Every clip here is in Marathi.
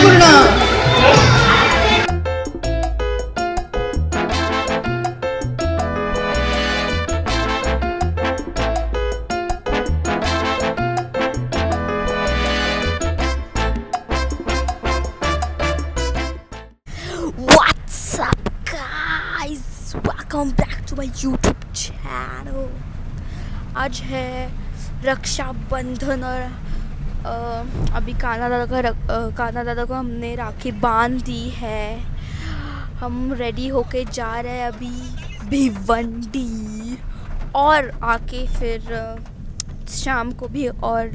पूर्ण. What's up guys? Welcome back to my YouTube channel. आज है रक्षाबंधन और अभी कान्हा दादा को हमने राखी बांध दी है. हम रेडी होके जा रहे हैं अभी भिवंडी और आके फिर शाम को भी और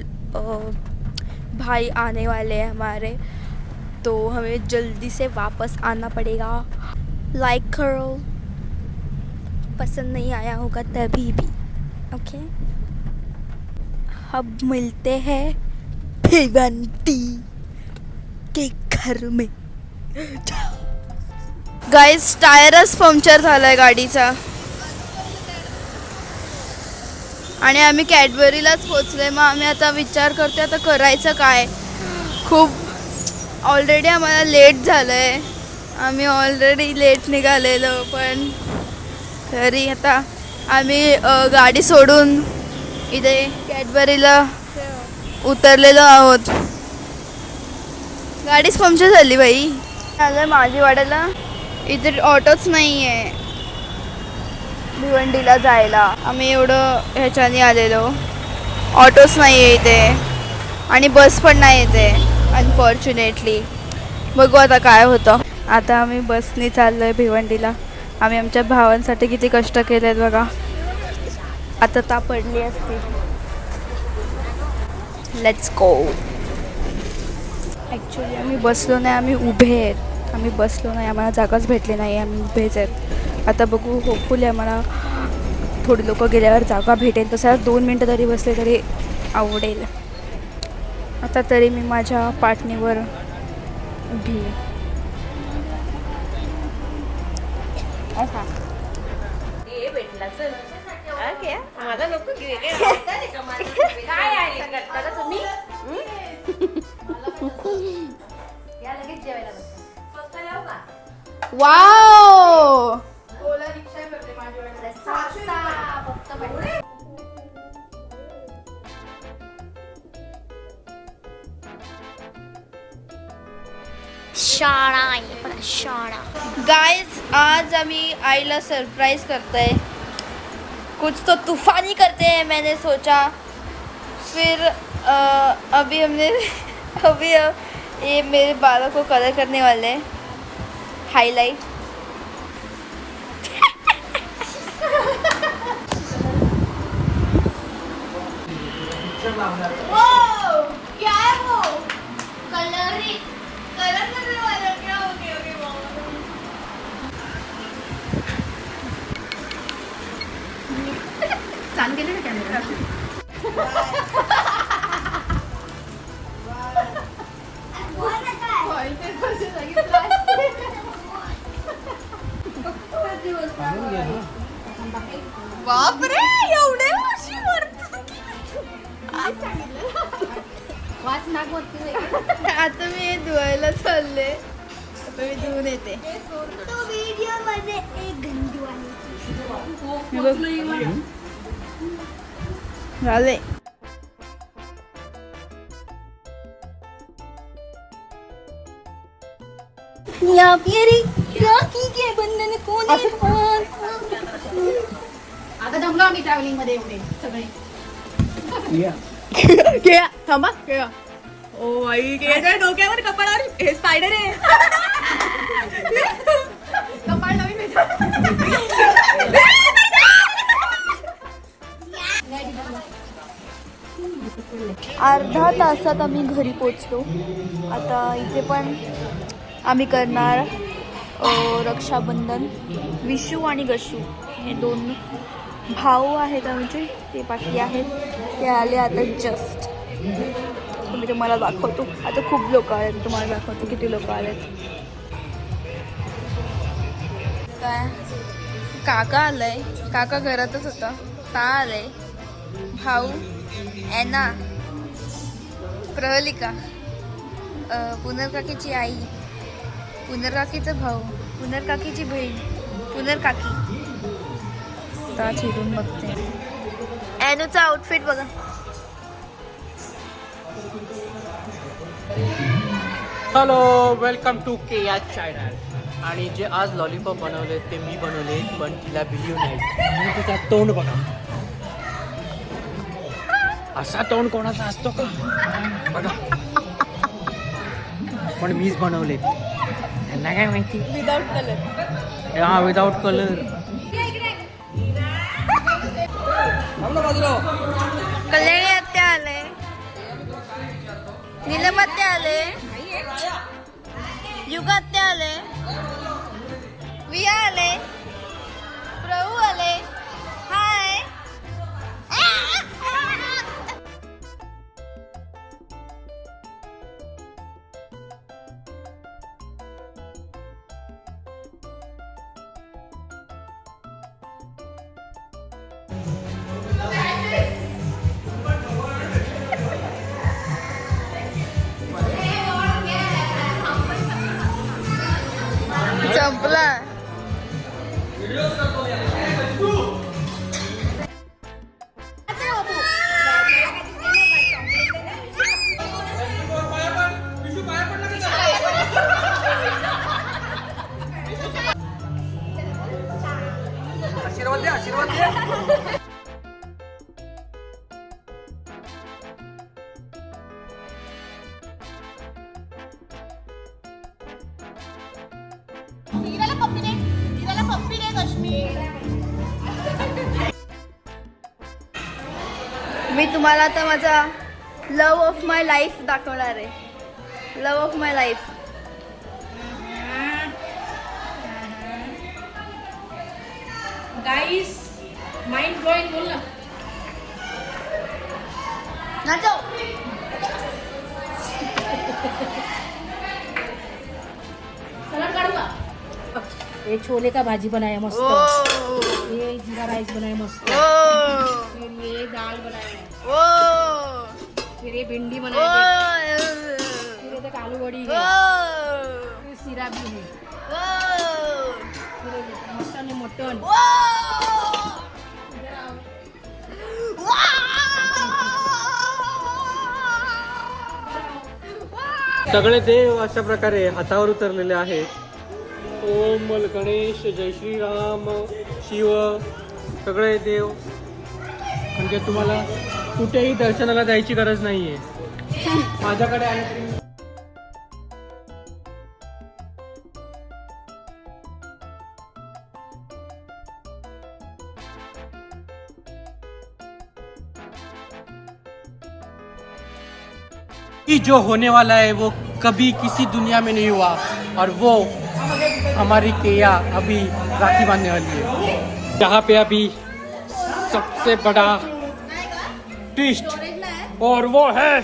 भाई आने वाले हैं हमारे, तो हमें जल्दी से वापस आना पड़ेगा. लाइक करो, पसंद नहीं आया होगा तभी भी. ओके, अब मिलते हैं भिवंडी के घर में. गाइस, टायरच पंक्चर झालाय गाडीचा आणि आम्ही कॅडबरीलाच पोचलोय. मग आम्ही आता विचार करतोय आता करायचं काय. खूप ऑलरेडी आम्हाला लेट झालं आहे. आम्ही ऑलरेडी लेट निघालेलो, पण तरी आता आम्ही गाडी सोडून इथे कॅडबरीला उतरलेलो आहोत. गाडीच पंक्चर झाली बाई. आलं माझी वाड्याला इथे ऑटोच नाही आहे भिवंडीला जायला. आम्ही एवढं ह्याच्याने आलेलो, ऑटोच नाही आहे इथे आणि बस पण नाही येते अनफॉर्च्युनेटली. बघू आता काय होतं. आता आम्ही बसने चाललो आहे भिवंडीला. आम्ही आमच्या भावांसाठी किती कष्ट केले आहेत बघा. आता ता पडली असती. Let's go. ॲक्च्युली आम्ही बसलो नाही, आम्ही उभे आहेत. आम्ही बसलो नाही, आम्हाला जागाच भेटली नाही, आम्ही उभेच आहेत. आता बघू, होपफुली आम्हाला थोडी लोक गेल्यावर जागा भेटेल. तसं 2 मिनटं तरी बसले तरी आवडेल. आता तरी मी माझ्या पाटणीवर उभी आहे. भेटला चल. मला नको काय आहे करता का तुम्ही. या लगेच जेवायला बसा. येऊ का. वाव, शाळा. गाइस, आज आम्ही आईला सरप्राइज करते. कुछ तो तूफानी करते हैं मैंने सोचा. फिर अभी ये मेरे बालों को कलर करने वाले हैं, हाईलाइट. क्या है वो? कलर करने वाला क्या हो गया? चालू केलं ना कॅमेरा. बापरे, एवढे वाच नाक वरती. आता मी हे धुवायला चालले. आता मी धुवून येते. झाले. या प्यारी राखी के बंधन कोने आता जमलो आम्ही ट्रॅव्हलिंग मध्ये एवढे सगळे. केळा थांबा, केळा. ओ आई, केळ्याच्या डोक्यावर कपाळावर हे स्पायडर आहे. कपाळ नवीन अर्धा तासात आम्ही घरी पोचलो. आता इथे पण आम्ही करणार रक्षाबंधन. विशू आणि गशू हे 2 भाऊ आहेत आमचे, ते बाकी आहेत. ते आले आता जस्ट. मी तुम्हाला दाखवतो. आता खूप लोक आहेत, तुम्हाला दाखवतो किती लोक आलेत. काय काका आलंय, काका घरातच होता. ता आलंय भाऊ, एना, प्रहलिका, पुनर्काकीची आई, पुनर्काकीचा भाऊ, पुनर्काकीची बहीण, पुनर्काकी. आता चिरून बघते. ॲनूचा आउटफिट बघा. Hello, welcome to Keya channel. आणि जे आज लॉलीपॉप बनवले ते मी बनवले, पण तिला बिलीव नाही. मी तिचा तोंड बघा, असा तोंड कोणाचा असतो का बघा. पण मीच बनवले, त्यांना काय माहिती. Without colour. हा, विदाउट कलर. कल्याणी आत्या आले, नीलम आत्या आले, युगा आत्या आले, विया आले, प्रभू आले. हाय. संपला. आशीर्वाद दे, आशीर्वाद दे. मी तुम्हाला आता माझा लव ऑफ माय लाईफ दाखवणार आहे. Love of my life. Guys mind blowing बोल ना. नाचो. सलाड काढू का? ये छोले का भाजी बनाया मस्त. ओ ये जीरा राइस बनाया मस्त. ओ फिर ये दाल बनाया है. ओ फिर ये भिंडी बनाई है. ओ फिर ये देख आलू बड़ी है. ओ फिर सीरा भी है. ओ फिर ये देख मटन है, मटन. सगळे देव अशा प्रकारे हातावर उतरलेले आहेत. ओम गणेश, जय श्रीराम, शिव, सगळे देव. म्हणजे तुम्हाला कुठेही दर्शनाला जायची गरज नाहीये. माझ्याकडे आले. कि जो होने वाला है वो कभी किसी दुनिया में नहीं हुआ, और वो हमारी केया अभी राखी बांधने वाली है. यहाँ पे अभी सबसे बड़ा ट्विस्ट, और वो है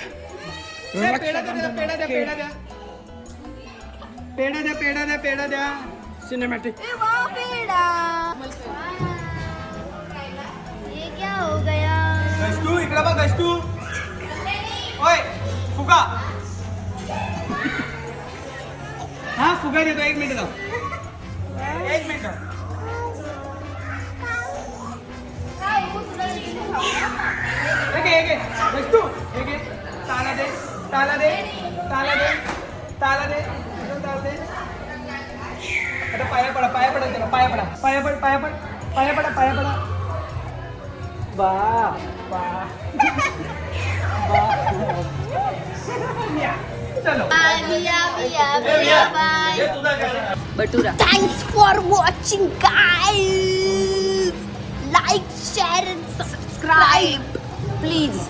पेड़ा द्या सिनेमैटिक. ये क्या हो गया? गस्तू इकडे बघ, गस्तू. ओय फुगा. हा, फुगा देतो. 1 मिनिट जाऊ. 1 मिनिट. एक गस्तू, एक ताला दे, ताला दे, ताला दे, ताला दे, ताला दे. आता पाया पडा, पाया पडा त्याला, पाया पडा, पाया पड, पाया पड, पाया पडा, पाया पडा. बा बा चलो. Batura. Thanks for watching, guys. Like, share, and subscribe, please.